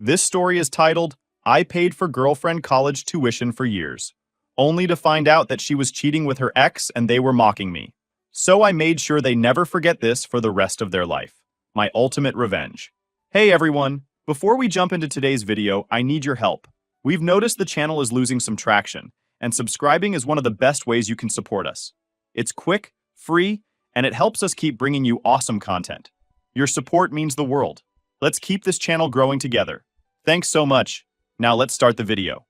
This story is titled, I Paid for Girlfriend College Tuition for Years, only to find out that she was cheating with her ex and they were mocking me. So I made sure they never forget this for the rest of their life. My ultimate revenge. Hey everyone, before we jump into today's video, I need your help. We've noticed the channel is losing some traction, and subscribing is one of the best ways you can support us. It's quick, free, and it helps us keep bringing you awesome content. Your support means the world. Let's keep this channel growing together. Thanks so much. Now let's start the video.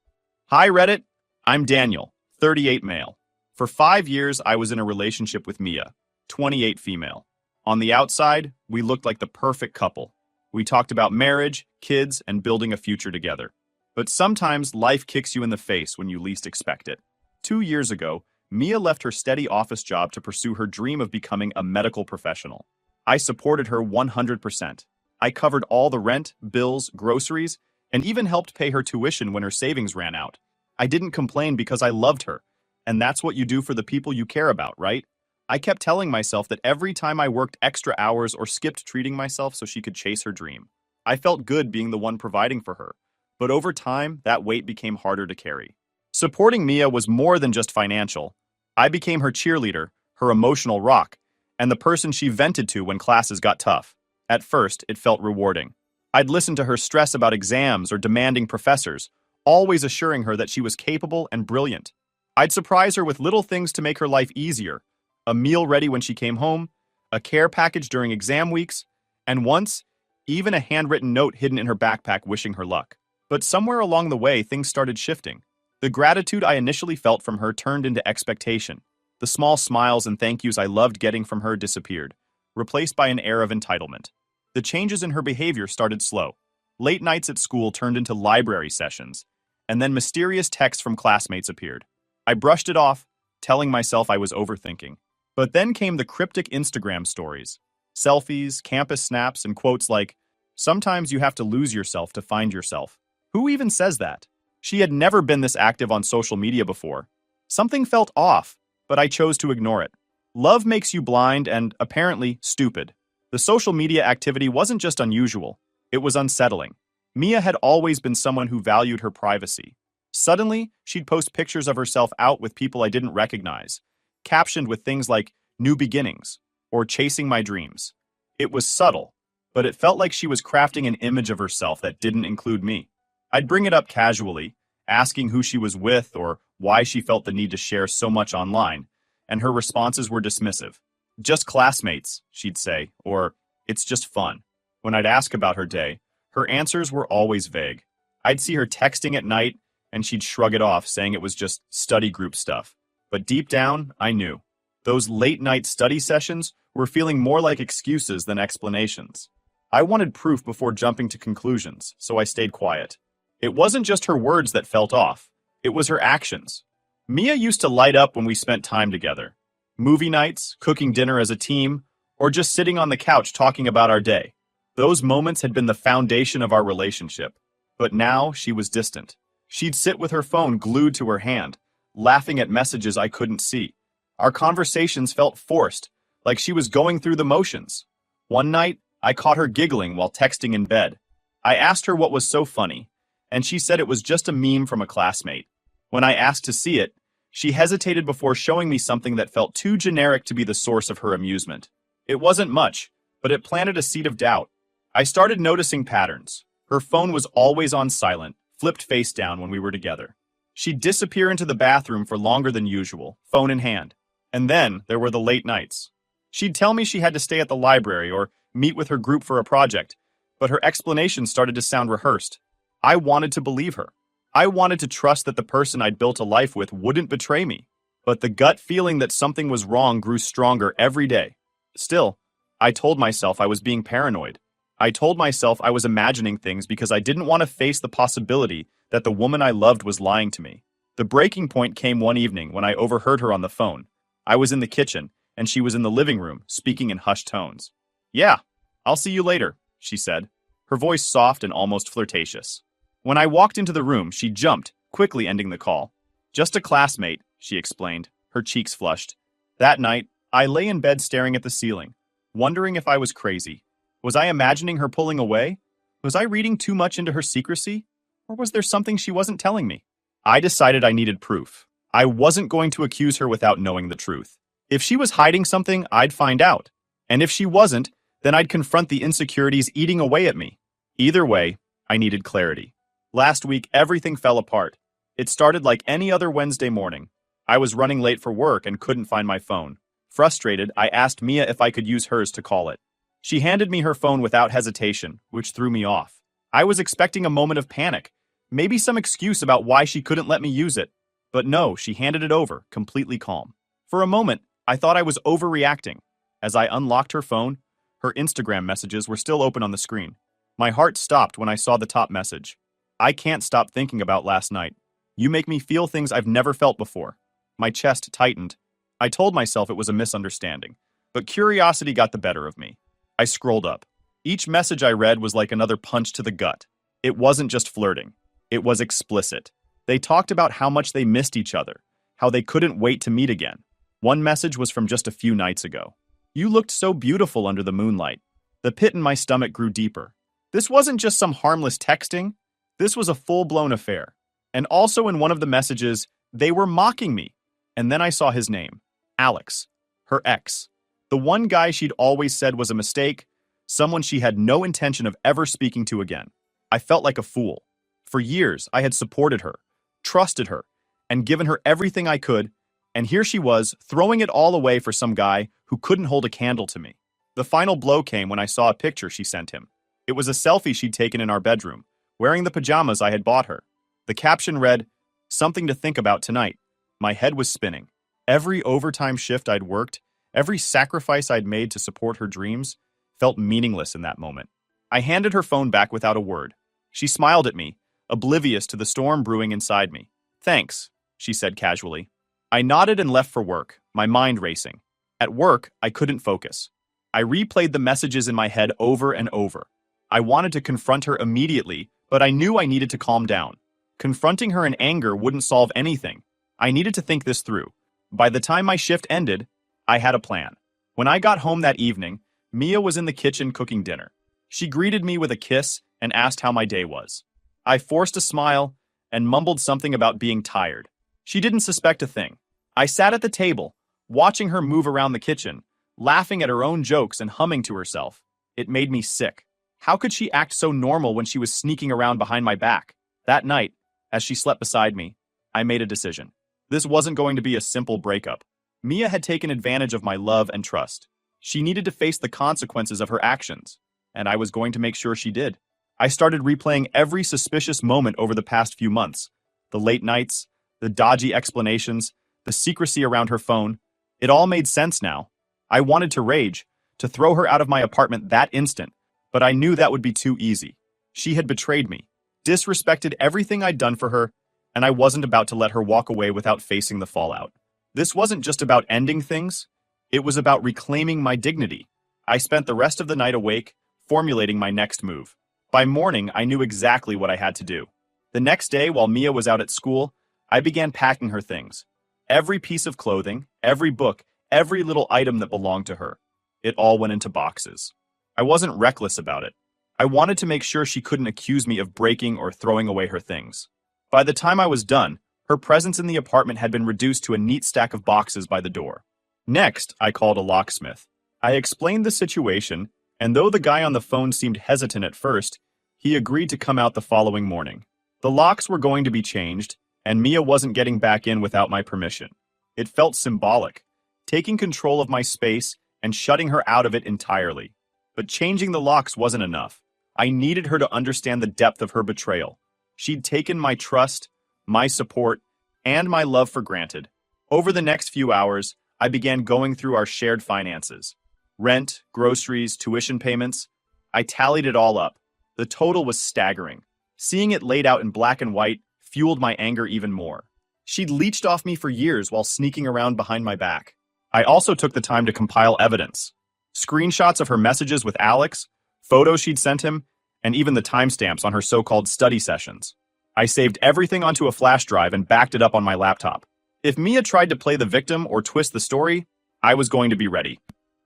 Hi Reddit, I'm Daniel, 38 male. For 5 years, I was in a relationship with Mia, 28 female. On the outside, we looked like the perfect couple. We talked about marriage, kids, and building a future together. But sometimes life kicks you in the face when you least expect it. 2 years ago, Mia left her steady office job to pursue her dream of becoming a medical professional. I supported her 100%. I covered all the rent, bills, groceries, and even helped pay her tuition when her savings ran out. I didn't complain because I loved her, and that's what you do for the people you care about, right? I kept telling myself that every time I worked extra hours or skipped treating myself so she could chase her dream. I felt good being the one providing for her, but over time, that weight became harder to carry. Supporting Mia was more than just financial. I became her cheerleader, her emotional rock, and the person she vented to when classes got tough. At first, it felt rewarding. I'd listen to her stress about exams or demanding professors, always assuring her that she was capable and brilliant. I'd surprise her with little things to make her life easier, a meal ready when she came home, a care package during exam weeks, and once, even a handwritten note hidden in her backpack wishing her luck. But somewhere along the way, things started shifting. The gratitude I initially felt from her turned into expectation. The small smiles and thank yous I loved getting from her disappeared, replaced by an air of entitlement. The changes in her behavior started slow. Late nights at school turned into library sessions, and then mysterious texts from classmates appeared. I brushed it off, telling myself I was overthinking. But then came the cryptic Instagram stories. Selfies, campus snaps, and quotes like, "Sometimes you have to lose yourself to find yourself." Who even says that? She had never been this active on social media before. Something felt off, but I chose to ignore it. Love makes you blind and, apparently, stupid. The social media activity wasn't just unusual, it was unsettling. Mia had always been someone who valued her privacy. Suddenly, she'd post pictures of herself out with people I didn't recognize, captioned with things like, "New beginnings," or "Chasing my dreams." It was subtle, but it felt like she was crafting an image of herself that didn't include me. I'd bring it up casually, asking who she was with or why she felt the need to share so much online, and her responses were dismissive. "Just classmates," she'd say, or "It's just fun." When I'd ask about her day, her answers were always vague. I'd see her texting at night, and she'd shrug it off, saying it was just study group stuff. But deep down, I knew. Those late-night study sessions were feeling more like excuses than explanations. I wanted proof before jumping to conclusions, so I stayed quiet. It wasn't just her words that felt off. It was her actions. Mia used to light up when we spent time together. Movie nights, cooking dinner as a team, or just sitting on the couch talking about our day. Those moments had been the foundation of our relationship. But now she was distant. She'd sit with her phone glued to her hand, laughing at messages I couldn't see. Our conversations felt forced, like she was going through the motions. One night, I caught her giggling while texting in bed. I asked her what was so funny, and she said it was just a meme from a classmate. When I asked to see it, she hesitated before showing me something that felt too generic to be the source of her amusement. It wasn't much, but it planted a seed of doubt. I started noticing patterns. Her phone was always on silent, flipped face down when we were together. She'd disappear into the bathroom for longer than usual, phone in hand. And then there were the late nights. She'd tell me she had to stay at the library or meet with her group for a project, but her explanations started to sound rehearsed. I wanted to believe her. I wanted to trust that the person I'd built a life with wouldn't betray me. But the gut feeling that something was wrong grew stronger every day. Still, I told myself I was being paranoid. I told myself I was imagining things because I didn't want to face the possibility that the woman I loved was lying to me. The breaking point came one evening when I overheard her on the phone. I was in the kitchen, and she was in the living room, speaking in hushed tones. "Yeah, I'll see you later," she said, her voice soft and almost flirtatious. When I walked into the room, she jumped, quickly ending the call. "Just a classmate," she explained, her cheeks flushed. That night, I lay in bed staring at the ceiling, wondering if I was crazy. Was I imagining her pulling away? Was I reading too much into her secrecy? Or was there something she wasn't telling me? I decided I needed proof. I wasn't going to accuse her without knowing the truth. If she was hiding something, I'd find out. And if she wasn't, then I'd confront the insecurities eating away at me. Either way, I needed clarity. Last week, everything fell apart. It started like any other Wednesday morning. I was running late for work and couldn't find my phone. Frustrated, I asked Mia if I could use hers to call it. She handed me her phone without hesitation, which threw me off. I was expecting a moment of panic, maybe some excuse about why she couldn't let me use it. But no, she handed it over, completely calm. For a moment, I thought I was overreacting. As I unlocked her phone, her Instagram messages were still open on the screen. My heart stopped when I saw the top message. I can't stop thinking about last night. You make me feel things I've never felt before. My chest tightened. I told myself it was a misunderstanding, but curiosity got the better of me. I scrolled up. Each message I read was like another punch to the gut. It wasn't just flirting. It was explicit. They talked about how much they missed each other, how they couldn't wait to meet again. One message was from just a few nights ago. You looked so beautiful under the moonlight. The pit in my stomach grew deeper. This wasn't just some harmless texting. This was a full-blown affair. And also in one of the messages, they were mocking me. And then I saw his name. Alex. Her ex. The one guy she'd always said was a mistake, someone she had no intention of ever speaking to again. I felt like a fool. For years, I had supported her, trusted her, and given her everything I could, and here she was, throwing it all away for some guy who couldn't hold a candle to me. The final blow came when I saw a picture she sent him. It was a selfie she'd taken in our bedroom, wearing the pajamas I had bought her. The caption read, "Something to think about tonight." My head was spinning. Every overtime shift I'd worked, every sacrifice I'd made to support her dreams, felt meaningless in that moment. I handed her phone back without a word. She smiled at me, oblivious to the storm brewing inside me. "Thanks," she said casually. I nodded and left for work, my mind racing. At work, I couldn't focus. I replayed the messages in my head over and over. I wanted to confront her immediately, but I knew I needed to calm down. Confronting her in anger wouldn't solve anything. I needed to think this through. By the time my shift ended, I had a plan. When I got home that evening, Mia was in the kitchen cooking dinner. She greeted me with a kiss and asked how my day was. I forced a smile and mumbled something about being tired. She didn't suspect a thing. I sat at the table, watching her move around the kitchen, laughing at her own jokes and humming to herself. It made me sick. How could she act so normal when she was sneaking around behind my back? That night, as she slept beside me, I made a decision. This wasn't going to be a simple breakup. Mia had taken advantage of my love and trust. She needed to face the consequences of her actions, and I was going to make sure she did. I started replaying every suspicious moment over the past few months. The late nights, the dodgy explanations, the secrecy around her phone. It all made sense now. I wanted to rage, to throw her out of my apartment that instant, but I knew that would be too easy. She had betrayed me, disrespected everything I'd done for her, and I wasn't about to let her walk away without facing the fallout. This wasn't just about ending things, it was about reclaiming my dignity. I spent the rest of the night awake, formulating my next move. By morning, I knew exactly what I had to do. The next day, while Mia was out at school, I began packing her things. Every piece of clothing, every book, every little item that belonged to her. It all went into boxes. I wasn't reckless about it. I wanted to make sure she couldn't accuse me of breaking or throwing away her things. By the time I was done, her presence in the apartment had been reduced to a neat stack of boxes by the door. Next, I called a locksmith. I explained the situation, and though the guy on the phone seemed hesitant at first, he agreed to come out the following morning. The locks were going to be changed, and Mia wasn't getting back in without my permission. It felt symbolic, taking control of my space and shutting her out of it entirely. But changing the locks wasn't enough. I needed her to understand the depth of her betrayal. She'd taken my trust, my support, and my love for granted. Over the next few hours, I began going through our shared finances. Rent, groceries, tuition payments. I tallied it all up. The total was staggering. Seeing it laid out in black and white fueled my anger even more. She'd leeched off me for years while sneaking around behind my back. I also took the time to compile evidence. Screenshots of her messages with Alex, photos she'd sent him, and even the timestamps on her so-called study sessions. I saved everything onto a flash drive and backed it up on my laptop. If Mia tried to play the victim or twist the story, I was going to be ready.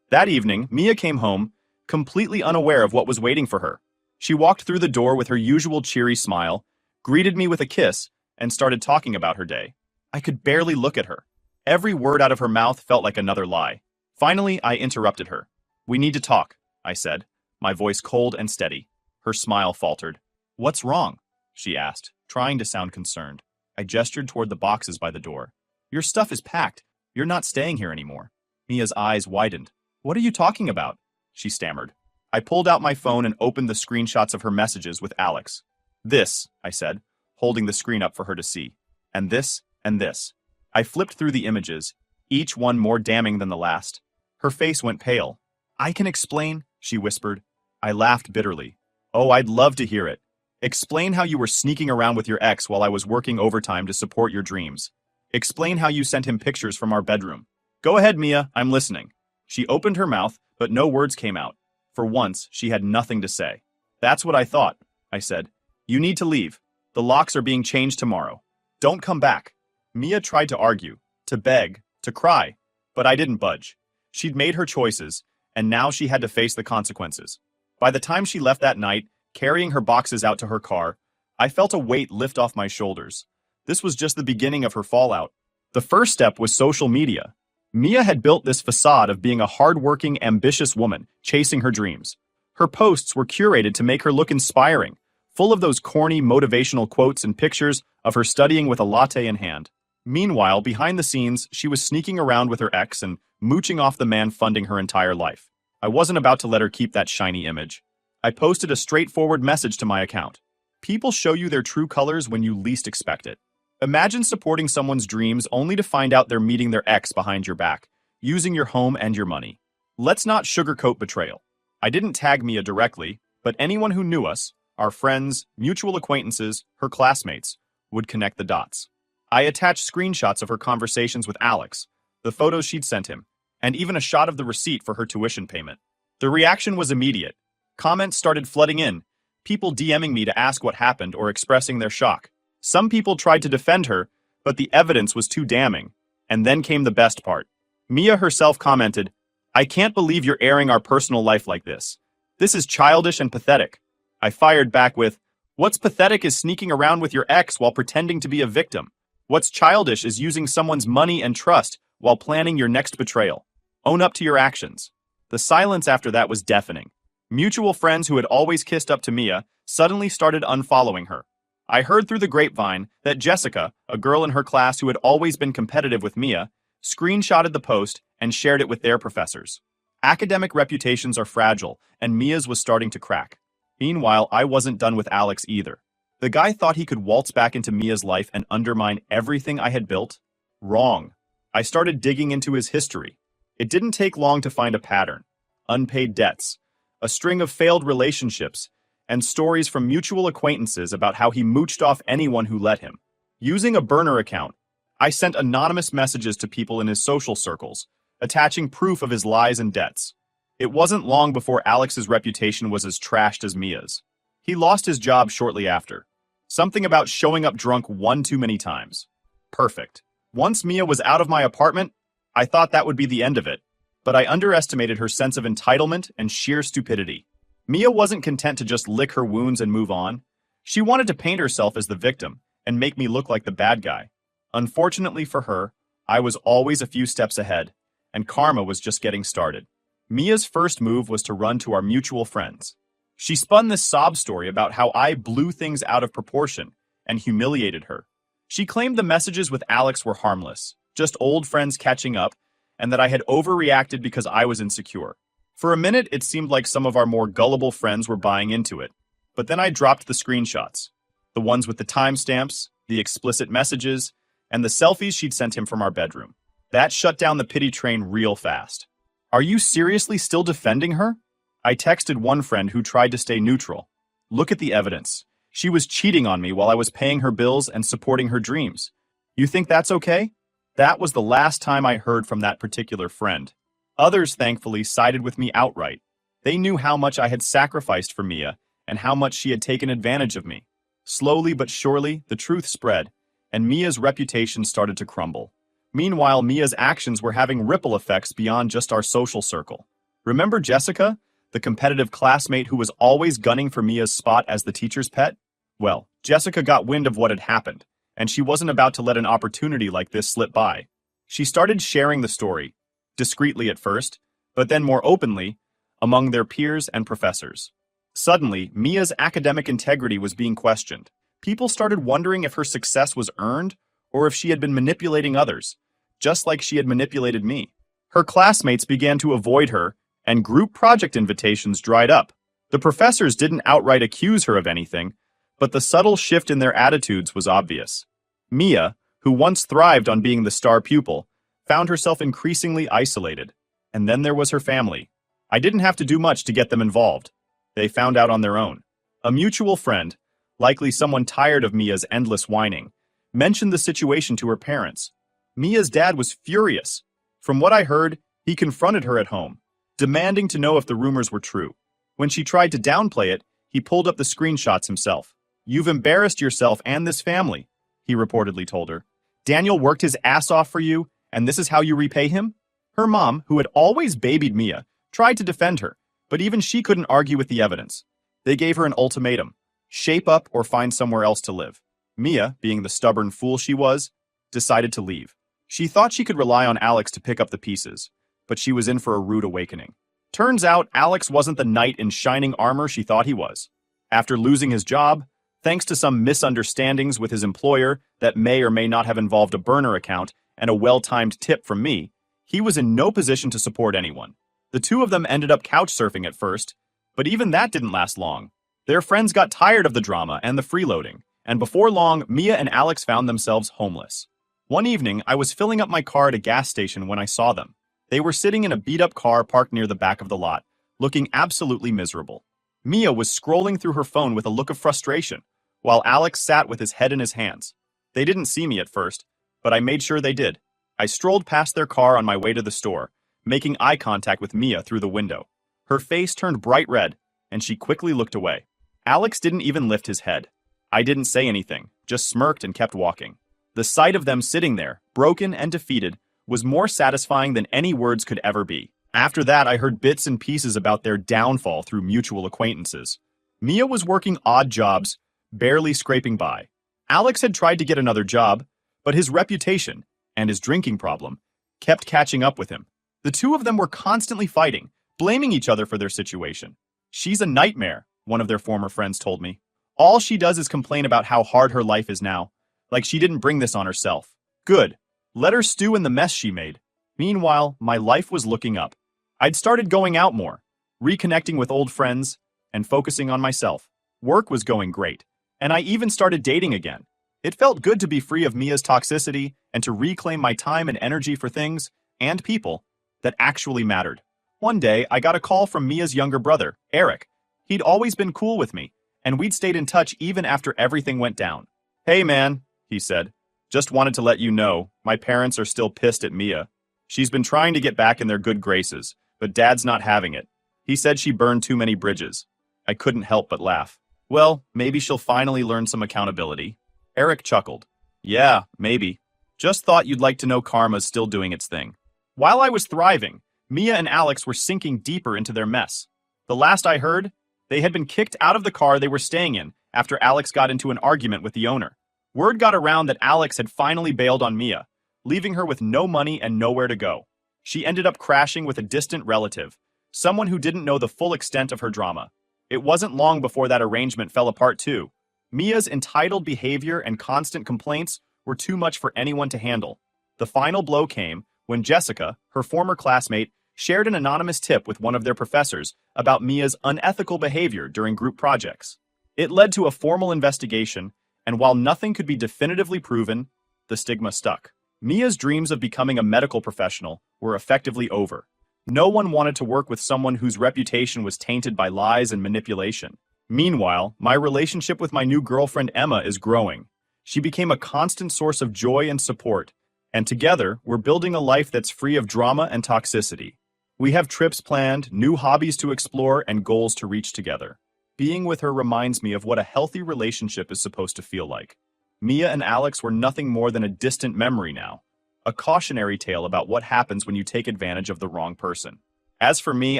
That evening, Mia came home, completely unaware of what was waiting for her. She walked through the door with her usual cheery smile, greeted me with a kiss, and started talking about her day. I could barely look at her. Every word out of her mouth felt like another lie. Finally, I interrupted her. "We need to talk," I said, my voice cold and steady. Her smile faltered. "What's wrong?" she asked, trying to sound concerned. I gestured toward the boxes by the door. "Your stuff is packed. You're not staying here anymore." Mia's eyes widened. "What are you talking about?" she stammered. I pulled out my phone and opened the screenshots of her messages with Alex. "This," I said, holding the screen up for her to see. "And this, and this." I flipped through the images, each one more damning than the last. Her face went pale. "I can explain," she whispered. I laughed bitterly. "Oh, I'd love to hear it. Explain how you were sneaking around with your ex while I was working overtime to support your dreams. Explain how you sent him pictures from our bedroom. Go ahead, Mia, I'm listening." She opened her mouth, but no words came out. For once, she had nothing to say. "That's what I thought," I said. "You need to leave. The locks are being changed tomorrow. Don't come back." Mia tried to argue, to beg, to cry, but I didn't budge. She'd made her choices, and now she had to face the consequences. By the time she left that night, carrying her boxes out to her car, I felt a weight lift off my shoulders. This was just the beginning of her fallout. The first step was social media. Mia had built this facade of being a hardworking, ambitious woman, chasing her dreams. Her posts were curated to make her look inspiring, full of those corny motivational quotes and pictures of her studying with a latte in hand. Meanwhile, behind the scenes, she was sneaking around with her ex and mooching off the man funding her entire life. I wasn't about to let her keep that shiny image. I posted a straightforward message to my account. People show you their true colors when you least expect it. Imagine supporting someone's dreams only to find out they're meeting their ex behind your back, using your home and your money. Let's not sugarcoat betrayal. I didn't tag Mia directly, but anyone who knew us, our friends, mutual acquaintances, her classmates, would connect the dots. I attached screenshots of her conversations with Alex, the photos she'd sent him, and even a shot of the receipt for her tuition payment. The reaction was immediate. Comments started flooding in, people DMing me to ask what happened or expressing their shock. Some people tried to defend her, but the evidence was too damning. And then came the best part. Mia herself commented, "I can't believe you're airing our personal life like this. This is childish and pathetic." I fired back with, "What's pathetic is sneaking around with your ex while pretending to be a victim. What's childish is using someone's money and trust while planning your next betrayal. Own up to your actions." The silence after that was deafening. Mutual friends who had always kissed up to Mia suddenly started unfollowing her. I heard through the grapevine that Jessica, a girl in her class who had always been competitive with Mia, screenshotted the post and shared it with their professors. Academic reputations are fragile, and Mia's was starting to crack. Meanwhile, I wasn't done with Alex either. The guy thought he could waltz back into Mia's life and undermine everything I had built? Wrong. I started digging into his history. It didn't take long to find a pattern. Unpaid debts, a string of failed relationships, and stories from mutual acquaintances about how he mooched off anyone who let him. Using a burner account, I sent anonymous messages to people in his social circles, attaching proof of his lies and debts. It wasn't long before Alex's reputation was as trashed as Mia's. He lost his job shortly after. Something about showing up drunk one too many times. Perfect. Once Mia was out of my apartment, I thought that would be the end of it, but I underestimated her sense of entitlement and sheer stupidity. Mia wasn't content to just lick her wounds and move on. She wanted to paint herself as the victim and make me look like the bad guy. Unfortunately for her, I was always a few steps ahead, and karma was just getting started. Mia's first move was to run to our mutual friends. She spun this sob story about how I blew things out of proportion and humiliated her. She claimed the messages with Alex were harmless, just old friends catching up, and that I had overreacted because I was insecure. For a minute, it seemed like some of our more gullible friends were buying into it. But then I dropped the screenshots. The ones with the timestamps, the explicit messages, and the selfies she'd sent him from our bedroom. That shut down the pity train real fast. "Are you seriously still defending her?" I texted one friend who tried to stay neutral. "Look at the evidence. She was cheating on me while I was paying her bills and supporting her dreams. You think that's okay?" That was the last time I heard from that particular friend. Others, thankfully, sided with me outright. They knew how much I had sacrificed for Mia and how much she had taken advantage of me. Slowly but surely, the truth spread, and Mia's reputation started to crumble. Meanwhile, Mia's actions were having ripple effects beyond just our social circle. Remember Jessica, The competitive classmate who was always gunning for Mia's spot as the teacher's pet? Well, Jessica got wind of what had happened, and she wasn't about to let an opportunity like this slip by. She started sharing the story, discreetly at first, but then more openly, among their peers and professors. Suddenly, Mia's academic integrity was being questioned. People started wondering if her success was earned or if she had been manipulating others, just like she had manipulated me. Her classmates began to avoid her, and group project invitations dried up. The professors didn't outright accuse her of anything, but the subtle shift in their attitudes was obvious. Mia, who once thrived on being the star pupil, found herself increasingly isolated. And then there was her family. I didn't have to do much to get them involved. They found out on their own. A mutual friend, likely someone tired of Mia's endless whining, mentioned the situation to her parents. Mia's dad was furious. From what I heard, he confronted her at home, demanding to know if the rumors were true. When she tried to downplay it, he pulled up the screenshots himself. "You've embarrassed yourself and this family," he reportedly told her. "Daniel worked his ass off for you, and this is how you repay him?" Her mom, who had always babied Mia, tried to defend her, but even she couldn't argue with the evidence. They gave her an ultimatum: shape up or find somewhere else to live. Mia, being the stubborn fool she was, decided to leave. She thought she could rely on Alex to pick up the pieces, but she was in for a rude awakening. Turns out Alex wasn't the knight in shining armor she thought he was. After losing his job, thanks to some misunderstandings with his employer that may or may not have involved a burner account and a well-timed tip from me, he was in no position to support anyone. The two of them ended up couch surfing at first, but even that didn't last long. Their friends got tired of the drama and the freeloading, and before long, Mia and Alex found themselves homeless. One evening, I was filling up my car at a gas station when I saw them. They were sitting in a beat-up car parked near the back of the lot, looking absolutely miserable. Mia was scrolling through her phone with a look of frustration, while Alex sat with his head in his hands. They didn't see me at first, but I made sure they did. I strolled past their car on my way to the store, making eye contact with Mia through the window. Her face turned bright red, and she quickly looked away. Alex didn't even lift his head. I didn't say anything, just smirked and kept walking. The sight of them sitting there, broken and defeated, was more satisfying than any words could ever be. After that, I heard bits and pieces about their downfall through mutual acquaintances. Mia was working odd jobs, barely scraping by. Alex had tried to get another job, but his reputation, and his drinking problem, kept catching up with him. The two of them were constantly fighting, blaming each other for their situation. "She's a nightmare," one of their former friends told me. "All she does is complain about how hard her life is now, like she didn't bring this on herself. Good. Let her stew in the mess she made." Meanwhile, my life was looking up. I'd started going out more, reconnecting with old friends, and focusing on myself. Work was going great, and I even started dating again. It felt good to be free of Mia's toxicity and to reclaim my time and energy for things, and people, that actually mattered. One day, I got a call from Mia's younger brother, Eric. He'd always been cool with me, and we'd stayed in touch even after everything went down. "Hey man," he said. "Just wanted to let you know, my parents are still pissed at Mia. She's been trying to get back in their good graces, but Dad's not having it. He said she burned too many bridges." I couldn't help but laugh. "Well, maybe she'll finally learn some accountability." Eric chuckled. "Yeah, maybe. Just thought you'd like to know karma's still doing its thing." While I was thriving, Mia and Alex were sinking deeper into their mess. The last I heard, they had been kicked out of the car they were staying in after Alex got into an argument with the owner. Word got around that Alex had finally bailed on Mia, leaving her with no money and nowhere to go. She ended up crashing with a distant relative, someone who didn't know the full extent of her drama. It wasn't long before that arrangement fell apart too. Mia's entitled behavior and constant complaints were too much for anyone to handle. The final blow came when Jessica, her former classmate, shared an anonymous tip with one of their professors about Mia's unethical behavior during group projects. It led to a formal investigation, and while nothing could be definitively proven, the stigma stuck. Mia's dreams of becoming a medical professional were effectively over. No one wanted to work with someone whose reputation was tainted by lies and manipulation. Meanwhile, my relationship with my new girlfriend Emma is growing. She became a constant source of joy and support, and together, we're building a life that's free of drama and toxicity. We have trips planned, new hobbies to explore, and goals to reach together. Being with her reminds me of what a healthy relationship is supposed to feel like. Mia and Alex were nothing more than a distant memory now, a cautionary tale about what happens when you take advantage of the wrong person. As for me,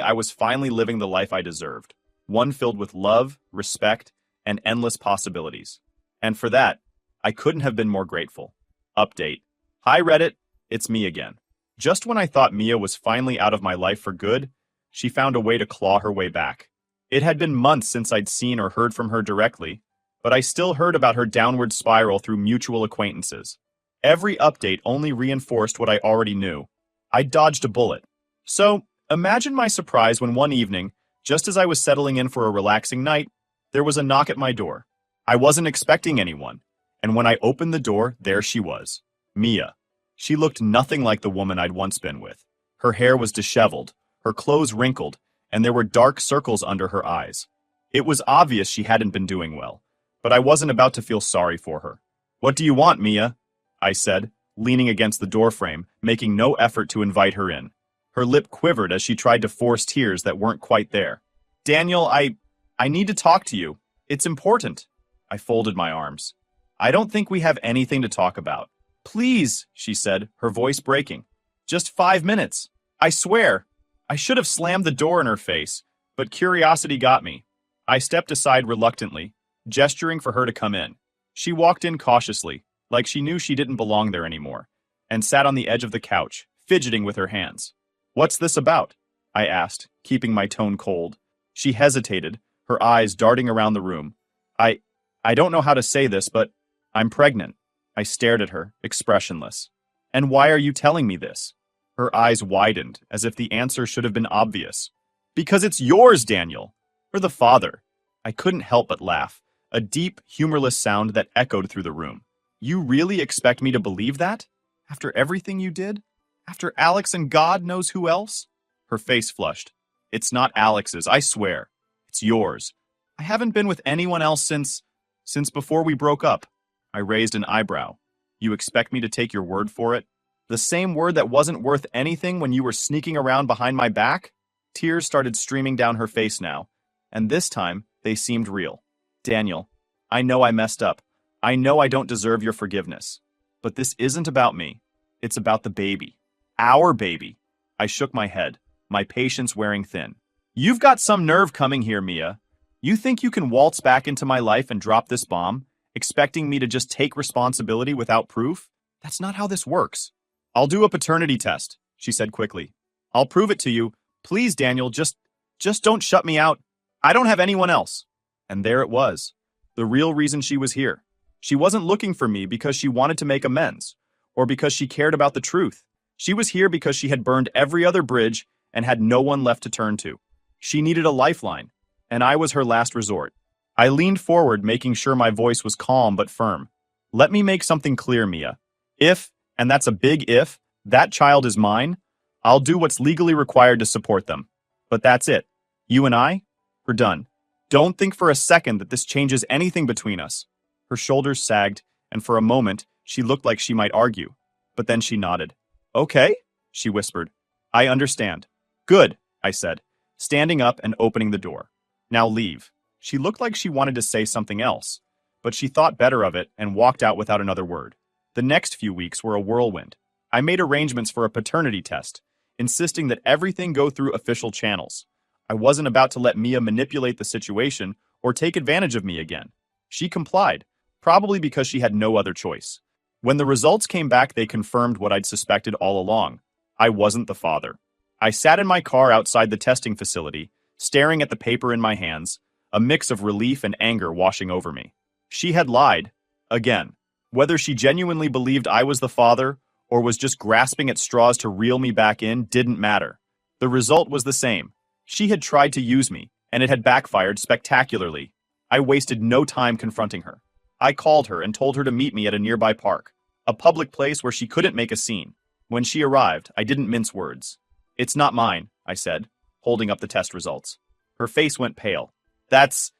I was finally living the life I deserved, one filled with love, respect, and endless possibilities. And for that, I couldn't have been more grateful. Update. Hi Reddit, it's me again. Just when I thought Mia was finally out of my life for good, she found a way to claw her way back. It had been months since I'd seen or heard from her directly, but I still heard about her downward spiral through mutual acquaintances. Every update only reinforced what I already knew. I dodged a bullet. So, imagine my surprise when one evening, just as I was settling in for a relaxing night, there was a knock at my door. I wasn't expecting anyone, and when I opened the door, there she was, Mia. She looked nothing like the woman I'd once been with. Her hair was disheveled, her clothes wrinkled, and there were dark circles under her eyes. It was obvious she hadn't been doing well, but I wasn't about to feel sorry for her. "What do you want, Mia?" I said, leaning against the doorframe, making no effort to invite her in. Her lip quivered as she tried to force tears that weren't quite there. "Daniel, I need to talk to you. It's important." I folded my arms. "I don't think we have anything to talk about." "Please," she said, her voice breaking. "Just 5 minutes. I swear." I should have slammed the door in her face, but curiosity got me. I stepped aside reluctantly, gesturing for her to come in. She walked in cautiously, like she knew she didn't belong there anymore, and sat on the edge of the couch, fidgeting with her hands. "What's this about?" I asked, keeping my tone cold. She hesitated, her eyes darting around the room. I don't know how to say this, but I'm pregnant." I stared at her, expressionless. "And why are you telling me this?" Her eyes widened, as if the answer should have been obvious. "Because it's yours, Daniel. Or the father." I couldn't help but laugh, a deep, humorless sound that echoed through the room. "You really expect me to believe that? After everything you did? After Alex and God knows who else?" Her face flushed. "It's not Alex's, I swear. It's yours. I haven't been with anyone else since before we broke up." I raised an eyebrow. "You expect me to take your word for it? The same word that wasn't worth anything when you were sneaking around behind my back?" Tears started streaming down her face now, and this time they seemed real. "Daniel, I know I messed up. I know I don't deserve your forgiveness. But this isn't about me. It's about the baby. Our baby." I shook my head, my patience wearing thin. "You've got some nerve coming here, Mia. You think you can waltz back into my life and drop this bomb, expecting me to just take responsibility without proof? That's not how this works." "I'll do a paternity test," she said quickly. "I'll prove it to you. Please, Daniel, just don't shut me out. I don't have anyone else." And there it was. The real reason she was here. She wasn't looking for me because she wanted to make amends, or because she cared about the truth. She was here because she had burned every other bridge and had no one left to turn to. She needed a lifeline, and I was her last resort. I leaned forward, making sure my voice was calm but firm. "Let me make something clear, Mia. If, and that's a big if, that child is mine, I'll do what's legally required to support them. But that's it. You and I, we're done. Don't think for a second that this changes anything between us." Her shoulders sagged, and for a moment, she looked like she might argue. But then she nodded. "Okay," she whispered. "I understand." "Good," I said, standing up and opening the door. "Now leave." She looked like she wanted to say something else, but she thought better of it and walked out without another word. The next few weeks were a whirlwind. I made arrangements for a paternity test, insisting that everything go through official channels. I wasn't about to let Mia manipulate the situation or take advantage of me again. She complied, probably because she had no other choice. When the results came back, they confirmed what I'd suspected all along. I wasn't the father. I sat in my car outside the testing facility, staring at the paper in my hands, a mix of relief and anger washing over me. She had lied. Again. Whether she genuinely believed I was the father, or was just grasping at straws to reel me back in, didn't matter. The result was the same. She had tried to use me, and it had backfired spectacularly. I wasted no time confronting her. I called her and told her to meet me at a nearby park, a public place where she couldn't make a scene. When she arrived, I didn't mince words. "It's not mine," I said, holding up the test results. Her face went pale. That's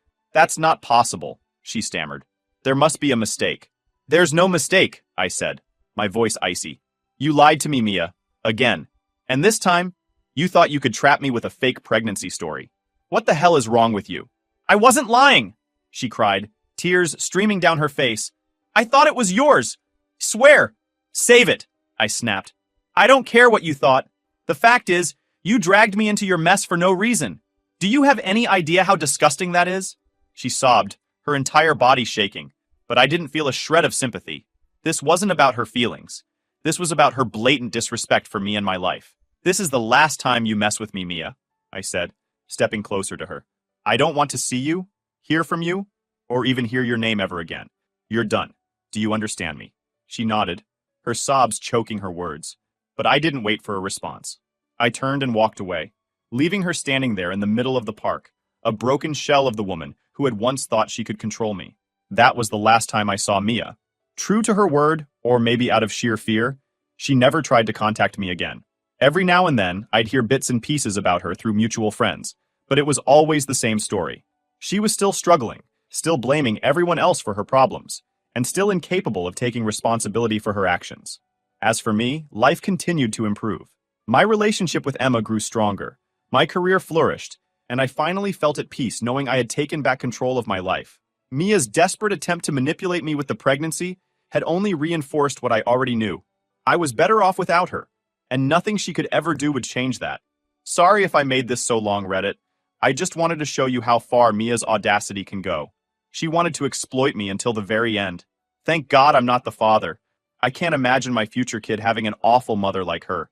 not possible," she stammered. "There must be a mistake." "There's no mistake," I said, my voice icy. "You lied to me, Mia. Again. And this time, you thought you could trap me with a fake pregnancy story. What the hell is wrong with you?" "I wasn't lying," she cried, tears streaming down her face. "I thought it was yours. Swear." "Save it," I snapped. "I don't care what you thought. The fact is, You dragged me into your mess for no reason. Do you have any idea how disgusting that is? She sobbed, her entire body shaking, but I didn't feel a shred of sympathy. This wasn't about her feelings. This was about her blatant disrespect for me and my life. This is the last time you mess with me, Mia, I said, stepping closer to her. I don't want to see you, hear from you, or even hear your name ever again. You're done. Do you understand me? She nodded, her sobs choking her words. But I didn't wait for a response. I turned and walked away, leaving her standing there in the middle of the park, a broken shell of the woman who had once thought she could control me. That was the last time I saw Mia. True to her word, or maybe out of sheer fear, she never tried to contact me again. Every now and then, I'd hear bits and pieces about her through mutual friends, but it was always the same story. She was still struggling, still blaming everyone else for her problems, and still incapable of taking responsibility for her actions. As for me, life continued to improve. My relationship with Emma grew stronger, my career flourished, and I finally felt at peace knowing I had taken back control of my life. Mia's desperate attempt to manipulate me with the pregnancy had only reinforced what I already knew. I was better off without her, and nothing she could ever do would change that. Sorry if I made this so long, Reddit. I just wanted to show you how far Mia's audacity can go. She wanted to exploit me until the very end. Thank God I'm not the father. I can't imagine my future kid having an awful mother like her.